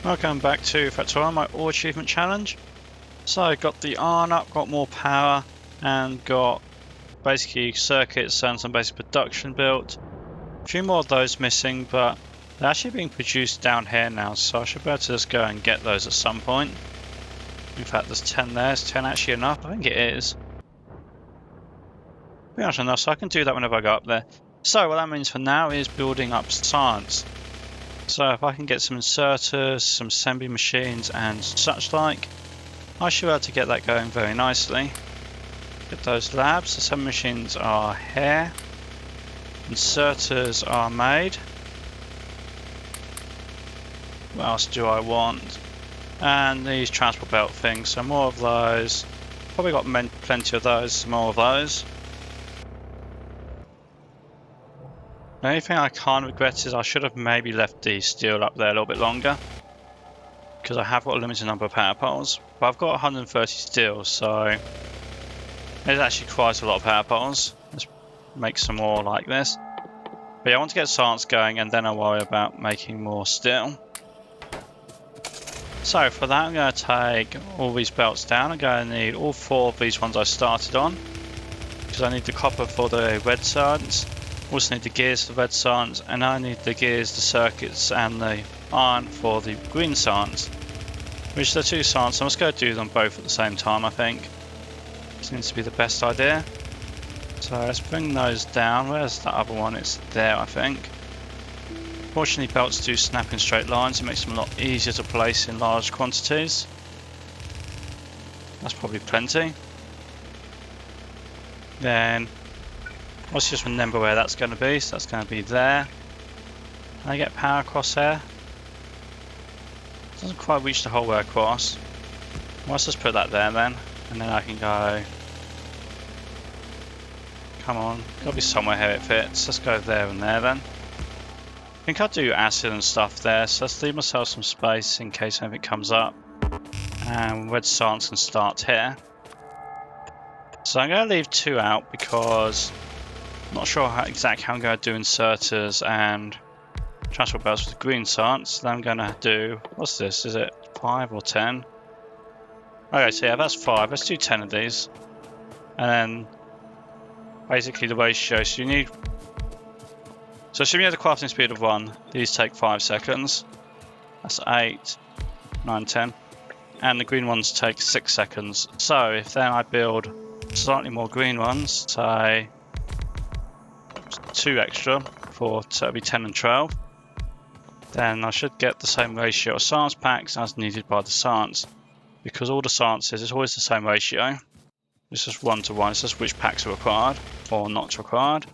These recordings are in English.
Welcome back to Factorio, my All Achievement Challenge. So I got the iron up, got more power, and got basically circuits and some basic production built. A few more of those missing, but they're actually being produced down here now, so I should be able to just go and get those at some point. In fact, there's 10 there. Is 10 actually enough? I think it is. Pretty much enough, so I can do that whenever I go up there. So what that means for now is building up science. So if I can get some inserters, some assembly machines and such like, I should be able to get that going very nicely. Get those labs. The assembly machines are here. Inserters are made. What else do I want? And these transport belt things, so more of those. Probably got plenty of those, more of those. The only thing I can't regret is I should have maybe left the steel up there a little bit longer, because I have got a limited number of power poles, but I've got 130 steel, so there's actually quite a lot of power poles. Let's make some more like this. But yeah, I want to get science going and then I'll worry about making more steel. So for that I'm going to take all these belts down. I'm going to need all 4 of these ones I started on, because I need the copper for the red science. Also need the gears for the red science, and I need the gears, the circuits and the iron for the green science. Which are the 2 science, so I'm just going to do them both at the same time I think. This seems to be the best idea. So let's bring those down. Where's the other one? It's there I think. Fortunately belts do snap in straight lines, it makes them a lot easier to place in large quantities. That's probably plenty. Then let's just remember where that's going to be, so that's going to be there. Can I get power across there? Doesn't quite reach the whole way across. Well, let's just put that there then, and then I can go. Come on, gotta be somewhere here it fits. Let's go there and there then. I think I'll do acid and stuff there, so let's leave myself some space in case anything comes up. And red science can start here. So I'm going to leave 2 out because I'm not sure exactly how I'm going to do inserters and transport belts with green science. Then I'm going to do, what's this? Is it 5 or 10? Okay, so yeah, that's 5. Let's do 10 of these. And then basically the ratio, so you need, so assuming you have the crafting speed of 1, these take 5 seconds. That's 8, 9, 10. And the green ones take 6 seconds. So if then I build slightly more green ones, say 2 extra for, so it'll be 10 and 12, then I should get the same ratio of science packs as needed by the science. Because all the sciences, it's always the same ratio. It's just 1 to 1, it's just which packs are required or not required.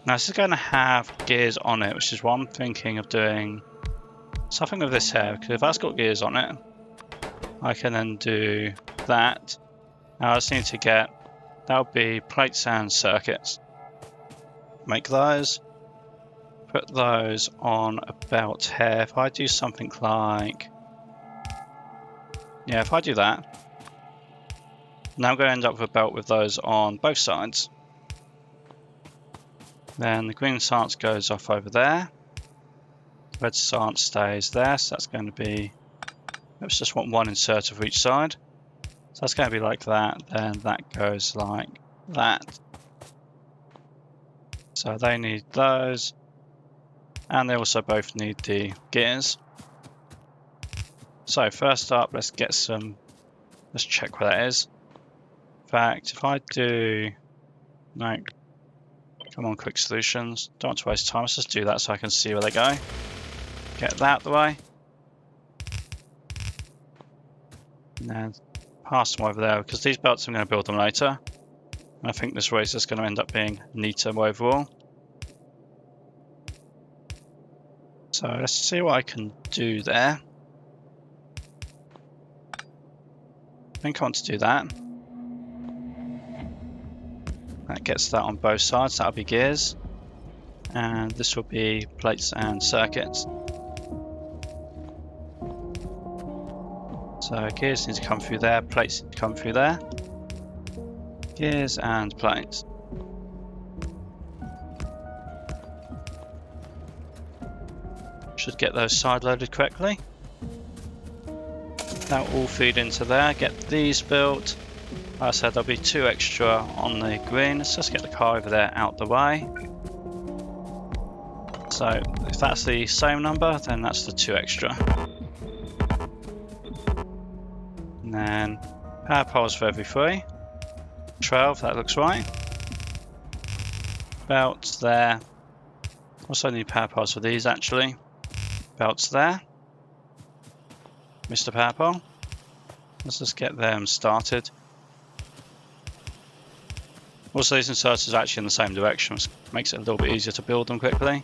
Now this is going to have gears on it, which is what I'm thinking of doing something with this here, because if that's got gears on it, I can then do that. Now I just need to get, that would be plates and circuits. Make those, put those on a belt here. If I do something like, yeah, if I do that, now I'm going to end up with a belt with those on both sides. Then the green science goes off over there. Red science stays there, so that's going to be, let's just want 1 inserter for each side. So that's going to be like that, then that goes like that. So they need those, and they also both need the gears. So first up, let's get some, let's check where that is. In fact, if I do, no, come on, quick solutions, don't want to waste time, let's just do that so I can see where they go. Get that out the way. And then pass them over there, because these belts I'm going to build them later. I think this race is going to end up being neater overall. So let's see what I can do there. I think I want to do that. That gets that on both sides, that'll be gears. And this will be plates and circuits. So gears need to come through there, plates need to come through there. Gears and plates. should get those side loaded correctly. That will all feed into there. Get these built. Like I said, there'll be 2 extra on the green. Let's just get the car over there out the way. So if that's the same number, then that's the 2 extra. And then power poles for every 3. 12, that looks right. Belts there. Also need power poles for these actually. Belts there. Mr. Power pole. Let's just get them started. Also, these inserters are actually in the same direction, which makes it a little bit easier to build them quickly.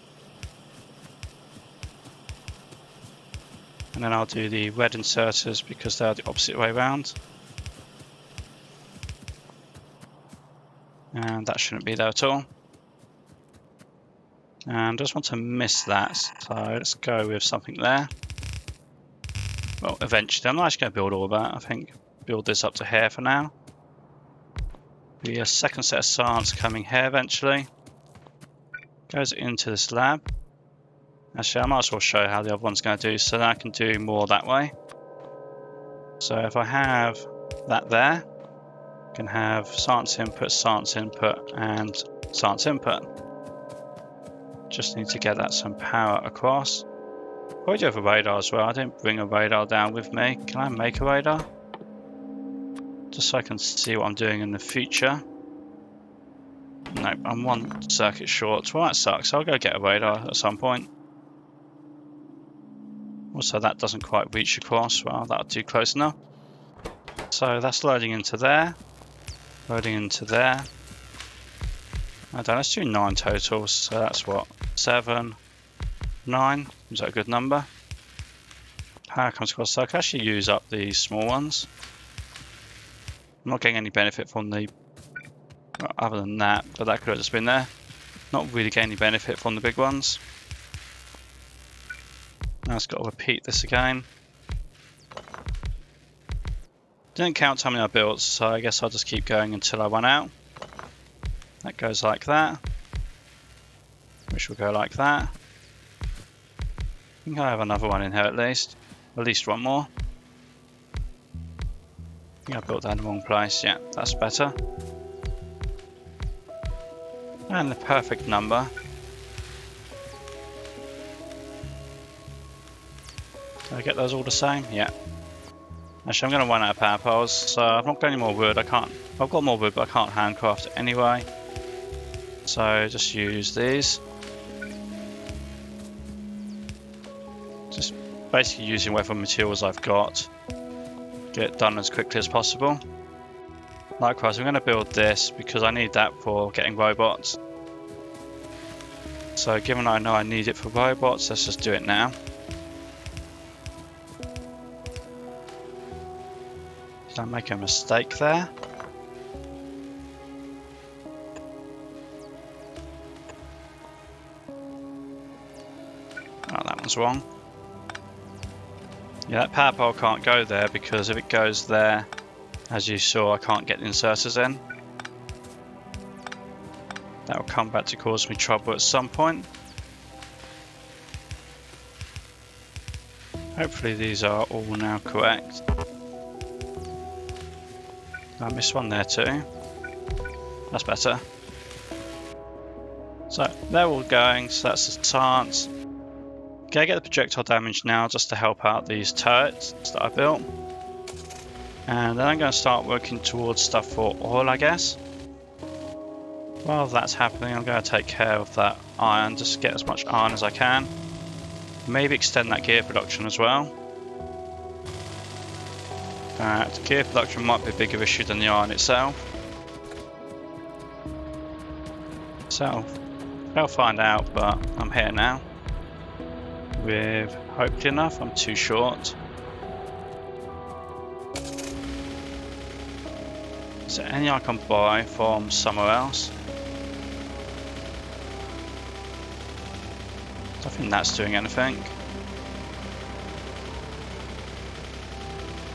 And then I'll do the red inserters because they're the opposite way around. And that shouldn't be there at all. And I just want to miss that, so let's go with something there. Well, eventually, I'm not actually going to build all of that. I think build this up to here for now. Be a second set of slants coming here eventually. Goes into this lab. Actually, I might as well show how the other one's going to do, so that I can do more that way. So if I have that there, I can have slants input, and slants input. Just need to get that some power across. Probably do have a radar as well. I didn't bring a radar down with me. Can I make a radar? Just so I can see what I'm doing in the future. Nope, I'm 1 circuit short. Well, that sucks. I'll go get a radar at some point. Also, that doesn't quite reach across. Well, that'll do close enough. So that's loading into there. Loading into there. I don't know, let's do 9 totals. So that's what? 7, 9. Is that a good number? Power comes across. So I can actually use up these small ones. I'm not getting any benefit from the, well, other than that, but that could have just been there. Not really getting any benefit from the big ones. Now it's got to repeat this again. Didn't count how many I built, so I guess I'll just keep going until I run out. That goes like that. Which will go like that. I think I have another one in here at least one more. I think I built that in the wrong place. Yeah, that's better. And the perfect number. Did I get those all the same? Yeah. Actually, I'm going to run out of power poles, so I've not got any more wood. I've got more wood, but I can't handcraft it anyway. So just use these. Just basically using whatever materials I've got. Get it done as quickly as possible. Likewise, I'm going to build this because I need that for getting robots. So given I know I need it for robots, let's just do it now. Did I make a mistake there? Oh, that one's wrong. Yeah, that power pole can't go there because if it goes there, as you saw, I can't get the inserters in. That will come back to cause me trouble at some point. Hopefully these are all now correct. I missed one there too. That's better. So they're all going, so that's the chance. Okay, get the projectile damage now just to help out these turrets that I built. And then I'm going to start working towards stuff for oil, I guess. While that's happening, I'm going to take care of that iron, just get as much iron as I can. Maybe extend that gear production as well. The gear production might be a bigger issue than the iron itself. So, I'll find out, but I'm here now. With hopefully enough, I'm too short. Is there any I can buy from somewhere else? I don't think that's doing anything.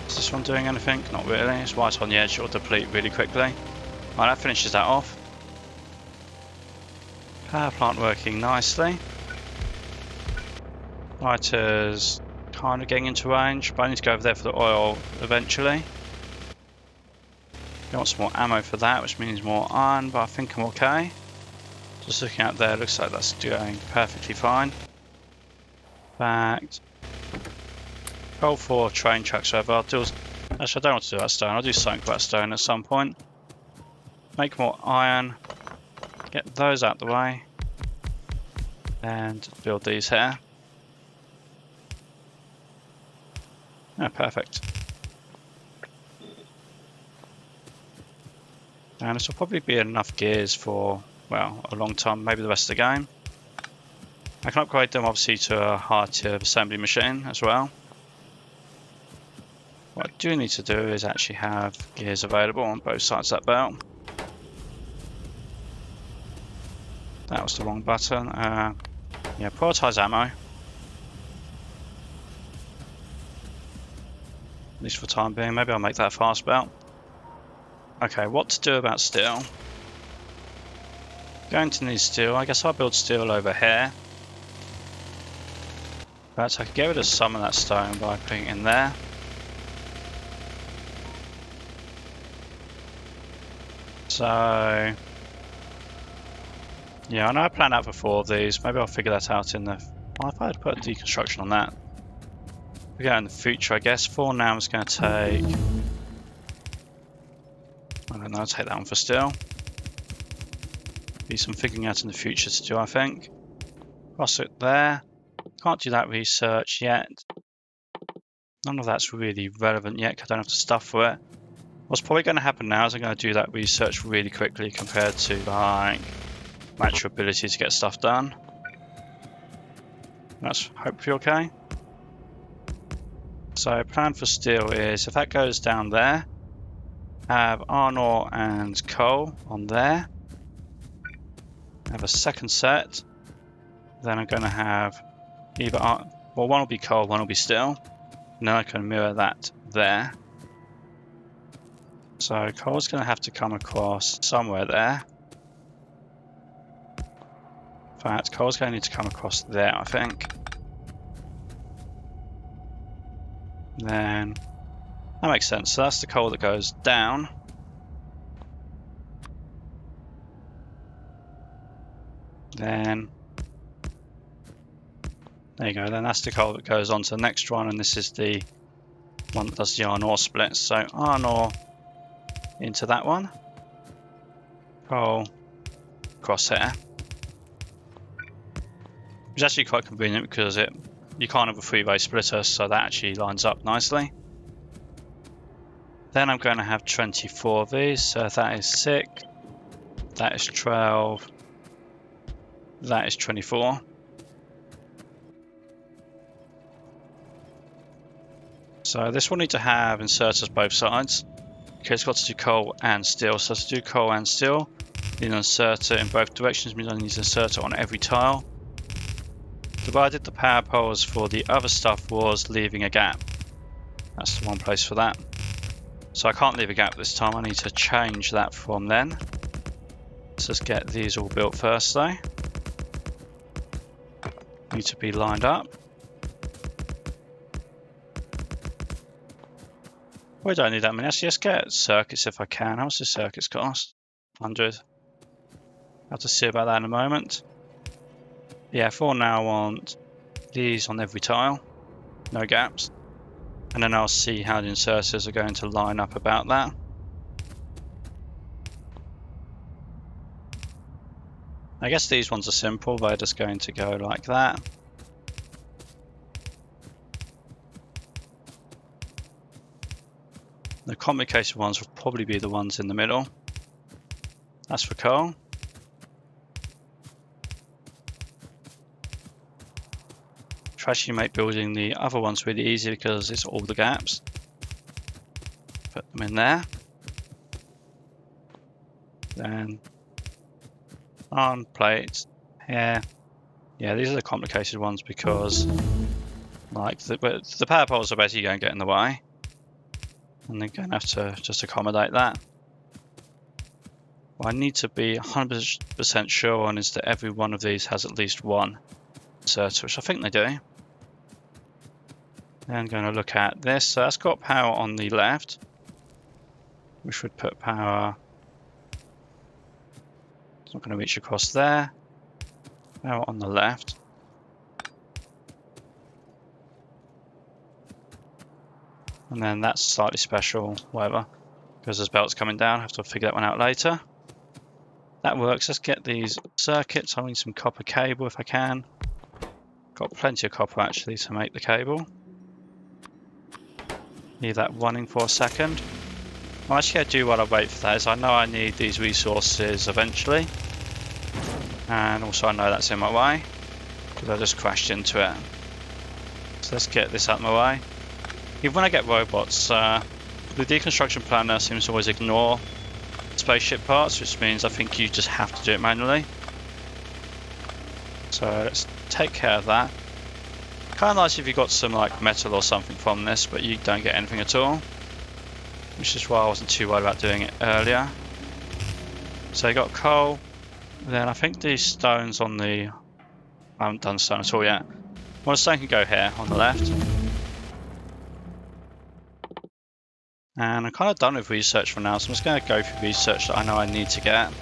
Is this one doing anything? Not really. It's right on the edge. It'll deplete really quickly. Right, that finishes that off. Power plant working nicely. Lighter's kind of getting into range, but I need to go over there for the oil eventually. I want some more ammo for that, which means more iron, but I think I'm okay. Just looking out there, looks like that's doing perfectly fine. In fact, coal for train tracks over. Actually, I don't want to do that stone. I'll do something with that stone at some point. Make more iron. Get those out the way. And build these here. Oh, perfect. And this will probably be enough gears for, well, a long time, maybe the rest of the game. I can upgrade them obviously to a higher tier assembly machine as well. What I do need to do is actually have gears available on both sides of that belt. That was the wrong button. Yeah, prioritize ammo. At least for the time being. Maybe I'll make that a fast belt. Okay, what to do about steel? Going to need steel. I guess I'll build steel over here. But I could get rid of some of that stone by putting it in there. So yeah, I know I planned out for 4 of these. Maybe I'll figure that out in the... Well, if I had put a deconstruction on that. We go in the future, I guess. For now, I'm just going to take... I don't know, I'll take that one for steel. Be some figuring out in the future to do, I think. Cross it there. Can't do that research yet. None of that's really relevant yet because I don't have the stuff for it. What's probably going to happen now is I'm going to do that research really quickly compared to like my actual ability to get stuff done. That's hopefully okay. So plan for steel is if that goes down there, have iron ore and coal on there. Have a second set. Then I'm going to have either iron, well, one will be coal, one will be steel. And then I can mirror that there. So coal's going to have to come across somewhere there. In fact, coal's going to need to come across there, I think. Then that makes sense. So that's the coal that goes down. Then there you go. Then that's the coal that goes on to the next one, and this is the one that does the iron ore split. So iron ore into that one. Coal across here. Which is actually quite convenient because you can't have a 3-way splitter, so that actually lines up nicely. Then I'm going to have 24 of these, so that is 6, that is 12, that is 24. So this will need to have inserters both sides. Okay, it's got to do coal and steel, so to do coal and steel, you need an inserter in both directions, means I need an inserter on every tile. The way I did the power poles for the other stuff was leaving a gap. That's the one place for that. So I can't leave a gap this time, I need to change that from then. Let's just get these all built first though. Need to be lined up. We don't need that many. Actually, let's get circuits if I can. How much does circuits cost? 100. I'll have to see about that in a moment. Yeah, for now I want these on every tile. No gaps. And then I'll see how the inserters are going to line up about that. I guess these ones are simple. They're just going to go like that. The complicated ones will probably be the ones in the middle. That's for coal. To actually make building the other ones really easy because it's all the gaps. Put them in there. Then on plates here. Yeah, these are the complicated ones because like the power poles are basically going to get in the way. And they're going to have to just accommodate that. What I need to be 100% sure on is that every one of these has at least one inserter, which I think they do. Then going to look at this. So that's got power on the left. We should put power. It's not going to reach across there. Power on the left. And then that's slightly special, whatever, because there's belts coming down. I have to figure that one out later. That works. Let's get these circuits. I need some copper cable if I can. Got plenty of copper actually to make the cable. Leave that running for a second. Well, actually, I do while I wait for that is I know I need these resources eventually. And also I know that's in my way because I just crashed into it. So let's get this out of my way. Even when I get robots, the deconstruction planner seems to always ignore spaceship parts, which means I think you just have to do it manually. So let's take care of that. Kind of nice if you got some like metal or something from this, but you don't get anything at all. Which is why I wasn't too worried about doing it earlier. So you got coal. Then I think these stones on the... I haven't done stone at all yet. Well, the stone can go here on the left. And I'm kind of done with research for now, so I'm just going to go through research that I know I need to get.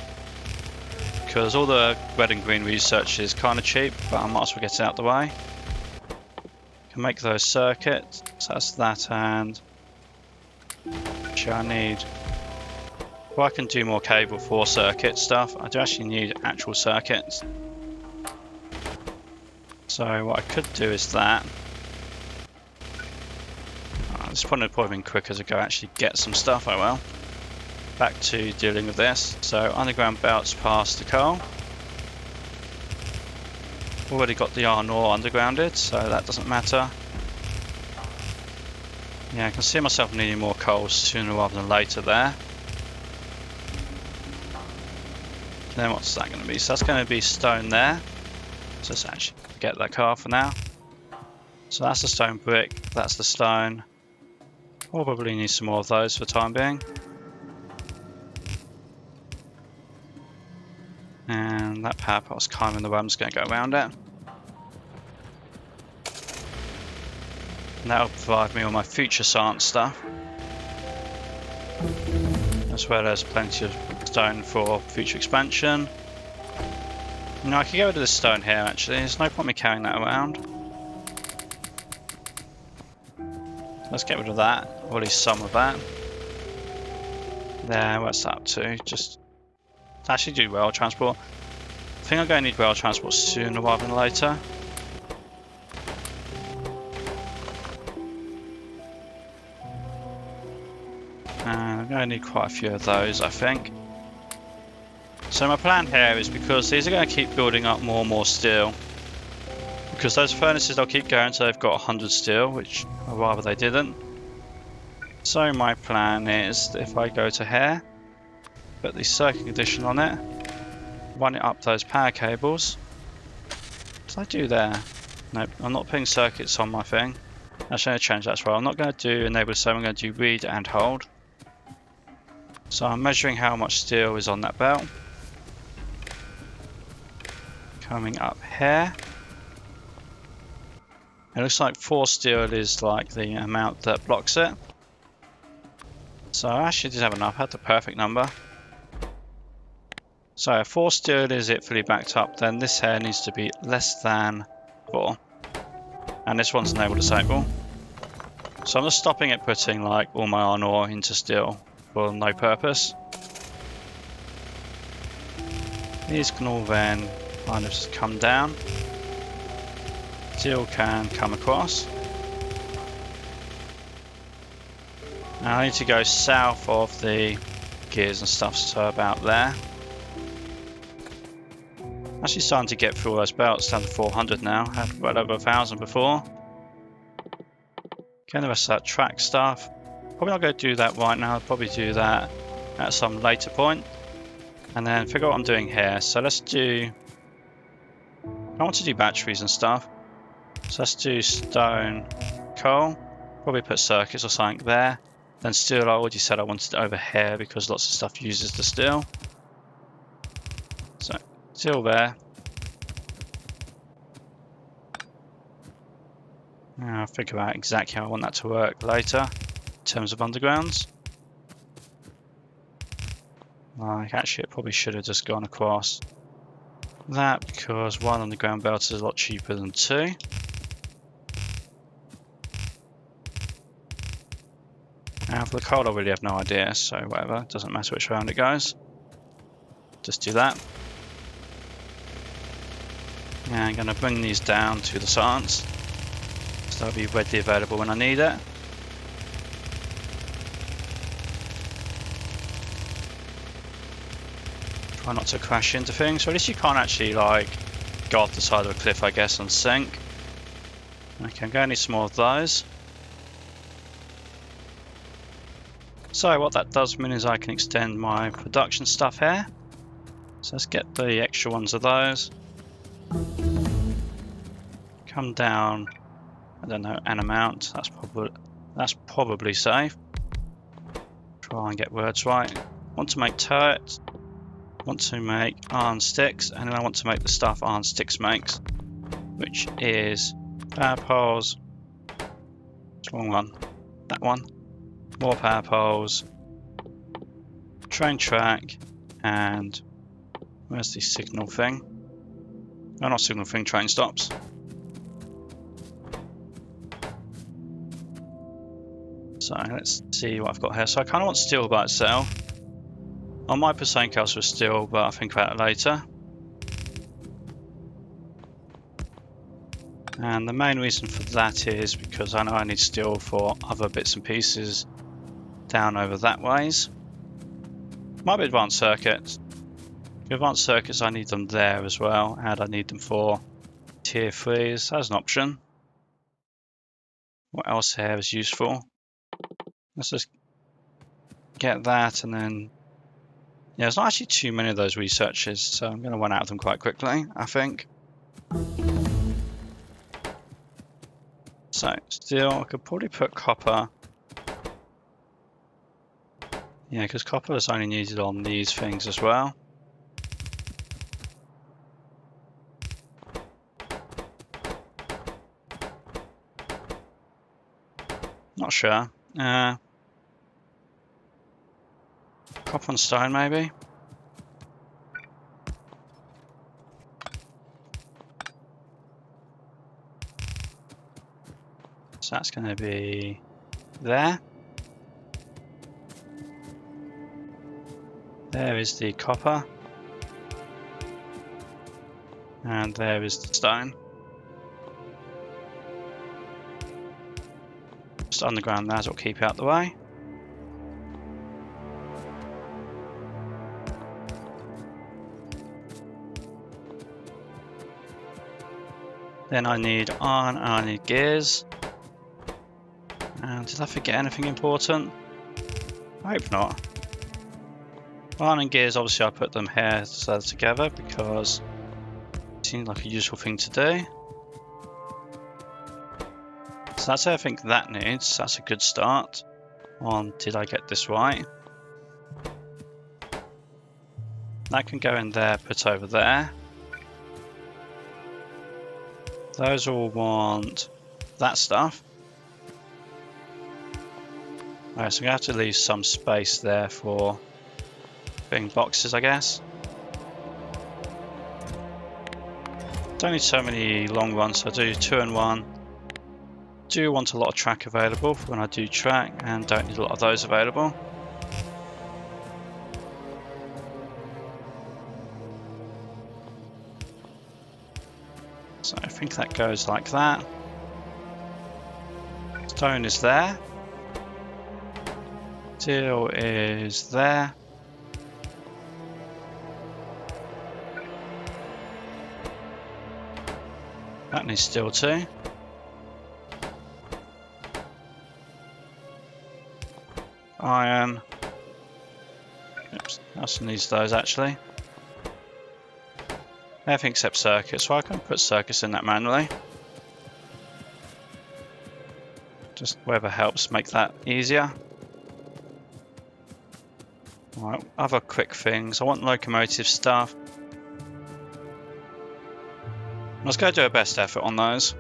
Because all the red and green research is kind of cheap, but I might as well get it out of the way. Can make those circuits, so that's that, and actually I need... Well, I can do more cable for circuit stuff. I do actually need actual circuits. So what I could do is that. This probably have been quicker to go actually get some stuff. Oh well. Back to dealing with this. So underground belts past the coal. Already got the iron ore undergrounded, so that doesn't matter. Yeah, I can see myself needing more coal sooner rather than later there. Then what's that going to be? So that's going to be stone there. So let's actually forget that car for now. So that's the stone brick, that's the stone. Probably need some more of those for the time being. And that power pot's kind of in the way, I'm just going to go around it. And that'll provide me all my future science stuff. As well as plenty of stone for future expansion. No, I can get rid of this stone here actually, there's no point me carrying that around. Let's get rid of that, or at least some of that. There, what's that up to? Just actually do rail transport. I think I'm going to need rail transport sooner rather than later. And I'm going to need quite a few of those, I think. So my plan here is, because these are going to keep building up more and more steel. Because those furnaces, they'll keep going until they've got 100 steel, which I'd rather they didn't. So my plan is that if I go to here, put the circuit condition on it, run it up those power cables. What did I do there? Nope, I'm not putting circuits on my thing. Actually, I'm going to change that as well. I'm not going to do enable so I'm going to do read and hold. So I'm measuring how much steel is on that belt. Coming up here. It looks like 4 steel is like the amount that blocks it. So I actually did have enough, I had the perfect number. So if 4 steel is it fully backed up, then this here needs to be less than 4. And this one's enable disable. So I'm just stopping it putting like all my iron ore into steel for no purpose. These can all then kind of just come down. Steel can come across. Now I need to go south of the gears and stuff, so about there. Actually starting to get through all those belts down to 400 now. Had well over 1,000 before. Again, the rest of that track stuff. Probably not going to do that right now. I'll probably do that at some later point. And then figure out what I'm doing here. So let's do... I want to do batteries and stuff. So let's do stone, coal. Probably put circuits or something there. Then steel, I already said I wanted it over here because lots of stuff uses the steel. So steel there. I'll figure out exactly how I want that to work later in terms of undergrounds. Like, actually, it probably should have just gone across that because one underground belt is a lot cheaper than two. Now for the coal, I really have no idea, so whatever, it doesn't matter which round it goes. Just do that. And I'm going to bring these down to the science, so they'll be readily available when I need it. Try not to crash into things, so at least you can't actually like go off the side of a cliff, I guess, and sink. Okay, I'm going to need some more of those. So what that does mean is I can extend my production stuff here. So let's get the extra ones of those. Come down, I don't know, an amount. That's probably safe. Try and get words right. Want to make turrets. Want to make iron sticks, and then I want to make the stuff iron sticks makes, which is power poles. It's the wrong one. That one. More power poles. Train track, and where's the signal thing? Oh, not signal thing, train stops. So let's see what I've got here. So I kind of want steel by itself. I might put something else with steel, but I'll think about it later. And the main reason for that is because I know I need steel for other bits and pieces down over that ways. Might be advanced circuits. The advanced circuits, I need them there as well, and I need them for tier 3s as an option. What else here is useful? Let's just get that, and then yeah, there's not actually too many of those researches, so I'm going to run out of them quite quickly, I think. So, steel, I could probably put copper. Yeah, because copper is only needed on these things as well. Not sure. Copper and stone, maybe? So that's going to be there. There is the copper. And there is the stone. Just underground there, so it'll keep out the way. Then I need iron and I need gears. And did I forget anything important? I hope not. Iron and gears, obviously I put them here so together because it seems like a useful thing to do. So that's everything that needs. That's a good start on did I get this right. That can go in there, put over there. Those all want that stuff. Alright, so I'm going to have to leave some space there for being boxes, I guess. Don't need so many long ones, so I do 2 and 1. Do want a lot of track available for when I do track, and don't need a lot of those available. So I think that goes like that. Stone is there. Steel is there. That needs steel too. Iron. Oops, also needs those actually. Everything except circuits, so I can put circuits in that manually. Just whatever helps make that easier. Alright, other quick things. I want locomotive stuff. Let's go do our best effort on those.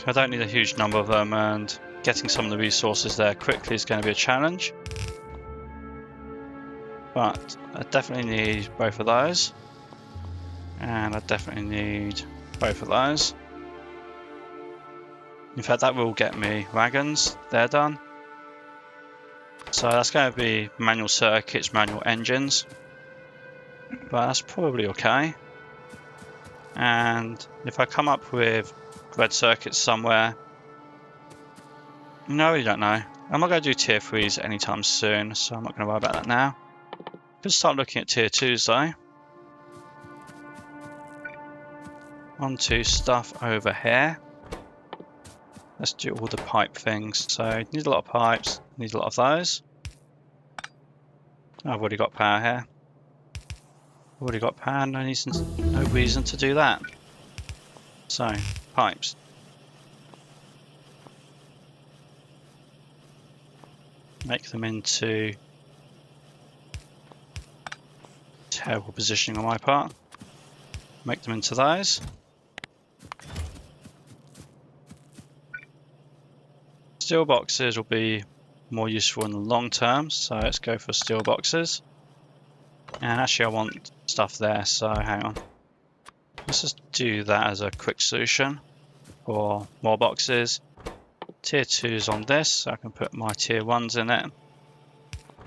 I don't need a huge number of them, and getting some of the resources there quickly is going to be a challenge. But I definitely need both of those. And I definitely need both of those. In fact, that will get me wagons. They're done. So that's going to be manual circuits, manual engines. But that's probably okay. And if I come up with red circuits somewhere, no, we don't know. I'm not going to do tier 3s anytime soon, so I'm not going to worry about that now. Could start looking at tier 2s though. On to stuff over here. Let's do all the pipe things. So need a lot of pipes, need a lot of those. I've already got power here. Already got power, no reason to do that. So, pipes. Make them into terrible positioning on my part. Make them into those. Steel boxes will be more useful in the long term, so let's go for steel boxes. And actually I want stuff there, so hang on. Let's just do that as a quick solution for more boxes. Tier 2s on this, so I can put my tier 1s in it.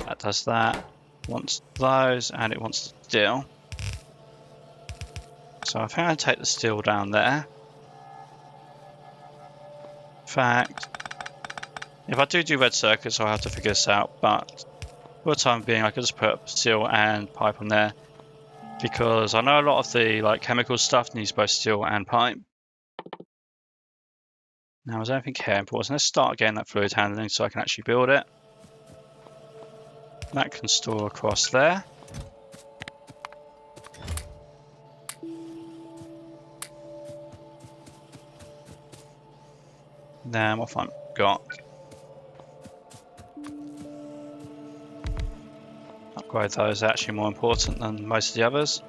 That does that. Wants those, and it wants the steel. So I think I'll take the steel down there. In fact, if I do red circuits, I'll have to figure this out, but for the time being, I could just put steel and pipe on there, because I know a lot of the chemical stuff needs both steel and pipe. Now, is anything here important? Let's start getting that fluid handling so I can actually build it. That can store across there. Then what have I got? Upgrade those are actually more important than most of the others.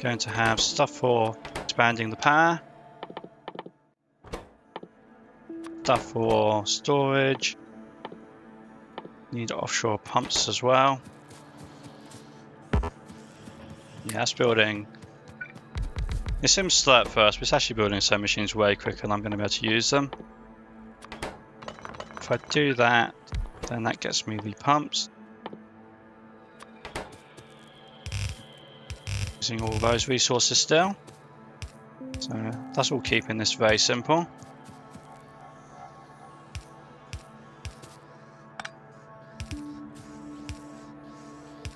Going to have stuff for expanding the power. Stuff for storage. Need offshore pumps as well. Yeah, that's building. It seems slow at first, but it's actually building some machines way quicker than I'm going to be able to use them. If I do that, then that gets me the pumps. Using all those resources still. So that's all keeping this very simple.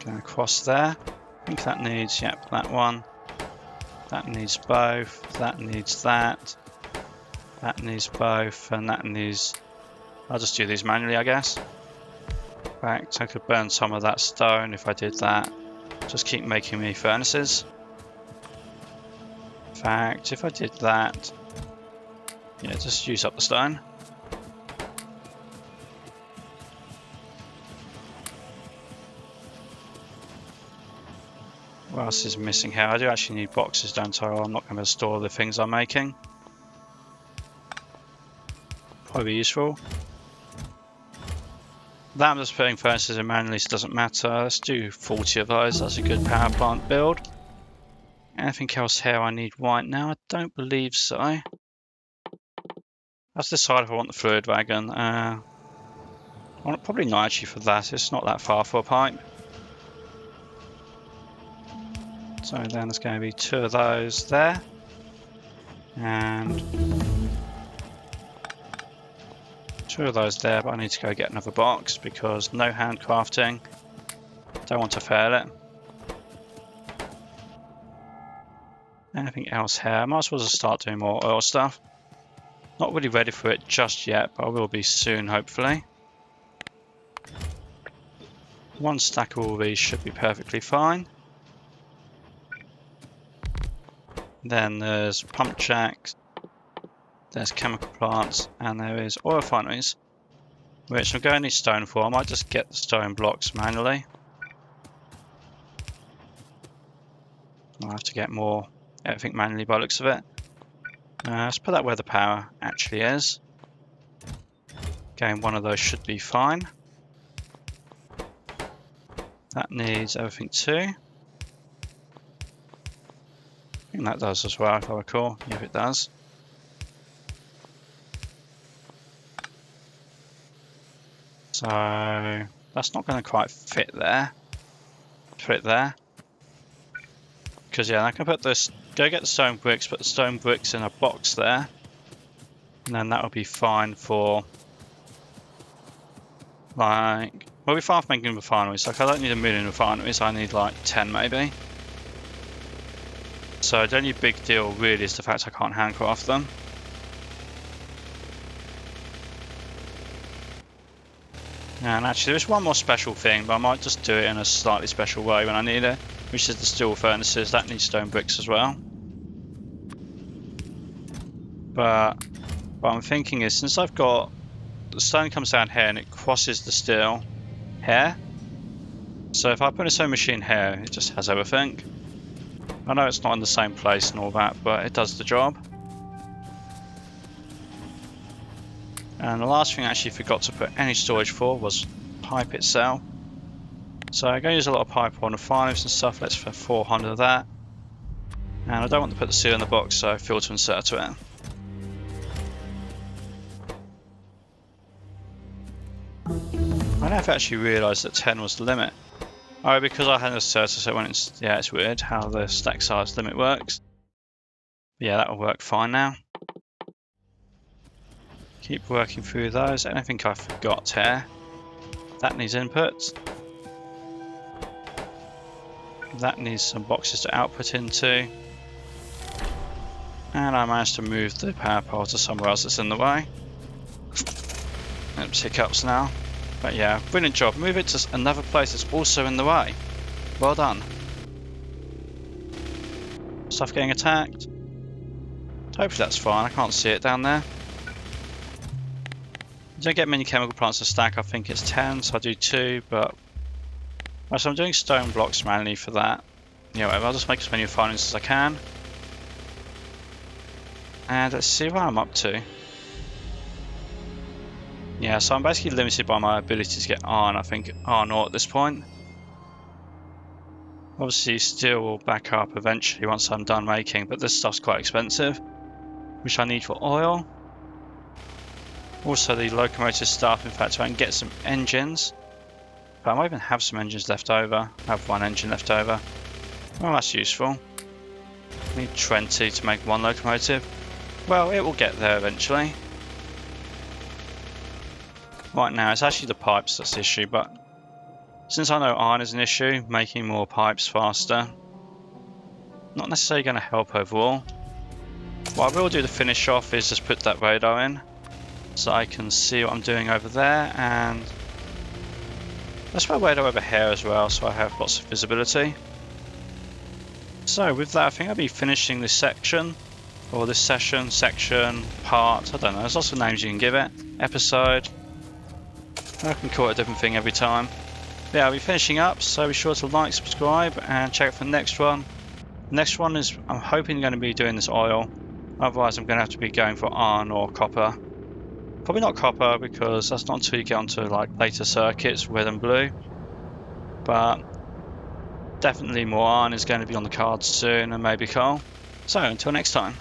Going across there. I think that needs, yep, that one. That needs both. That needs that. That needs both. And that needs... I'll just do these manually, I guess. In fact, I could burn some of that stone if I did that. Just keep making me furnaces. In fact, if I did that... Yeah, just use up the stone. What else is missing here? I do actually need boxes, don't I? Or I'm not going to store the things I'm making. Probably useful. That I'm just putting furnaces in manually, so it doesn't matter. Let's do 40 of those. That's a good power plant build. Anything else here I need white now? I don't believe so. Let's decide if I want the fluid wagon. Probably not actually for that. It's not that far for a pipe. So then there's going to be 2 of those there. And 2 of those there, but I need to go get another box because no handcrafting. Don't want to fail it. Anything else here? I might as well just start doing more oil stuff. Not really ready for it just yet, but I will be soon, hopefully. 1 stack of all these should be perfectly fine. Then there's pump jacks, there's chemical plants, and there is oil refineries, which I'm going to need stone for. I might just get the stone blocks manually. I'll have to get more everything manually by the looks of it. Let's put that where the power actually is. Again, one of those should be fine. That needs everything too. I think that does as well, if I recall. Yeah, it does. So that's not going to quite fit there. Put it there. Because yeah, I can put this, go get the stone bricks, put the stone bricks in a box there. And then that'll be fine for, like, we'll be fine for making refineries. Like, I don't need 1 million refineries, I need like 10 maybe. So the only big deal really is the fact I can't handcraft them. And actually there's one more special thing, but I might just do it in a slightly special way when I need it, which is the steel furnaces. That needs stone bricks as well. But what I'm thinking is, since I've got, the stone comes down here and it crosses the steel here. So if I put a sewing machine here, it just has everything. I know it's not in the same place and all that, but it does the job. And the last thing I actually forgot to put any storage for was pipe itself. So I'm going to use a lot of pipe on the refineries and stuff. Let's put 400 of that. And I don't want to put the seal in the box, so filter insert to it. I never actually realised that 10 was the limit. Oh, because I had a inserter, so when it's, yeah, it's weird how the stack size limit works. Yeah, that'll work fine now. Keep working through those. Anything I forgot here? That needs input. That needs some boxes to output into. And I managed to move the power pole to somewhere else that's in the way. Oops, hiccups now. But yeah, brilliant job. Move it to another place that's also in the way. Well done. Stuff getting attacked. Hopefully that's fine. I can't see it down there. You don't get many chemical plants to stack. I think it's 10, so I'll do 2, but... So I'm doing stone blocks manually for that. Yeah, whatever, I'll just make as many refineries as I can. And let's see what I'm up to. Yeah, so I'm basically limited by my ability to get iron. I think iron ore at this point. Obviously steel will back up eventually once I'm done making, but this stuff's quite expensive, which I need for oil. Also the locomotive stuff, in fact I can get some engines. But I might even have some engines left over. I have 1 engine left over. Well, that's useful. I need 20 to make 1 locomotive. Well, it will get there eventually. Right now it's actually the pipes that's the issue, but since I know iron is an issue, making more pipes faster, not necessarily going to help overall. What I will do to finish off is just put that radar in, so I can see what I'm doing over there, and let's put a radar over here as well, so I have lots of visibility. So with that, I think I'll be finishing this section, or this session, section, part, I don't know, there's lots of names you can give it, episode, I can call it a different thing every time. Yeah, I'll be finishing up, so be sure to like, subscribe, and check out for the next one. The next one is, I'm hoping going to be doing this oil, otherwise I'm going to have to be going for iron or copper. Probably not copper, because that's not until you get onto like later circuits, red and blue. But definitely more iron is going to be on the cards soon, and maybe coal. So until next time.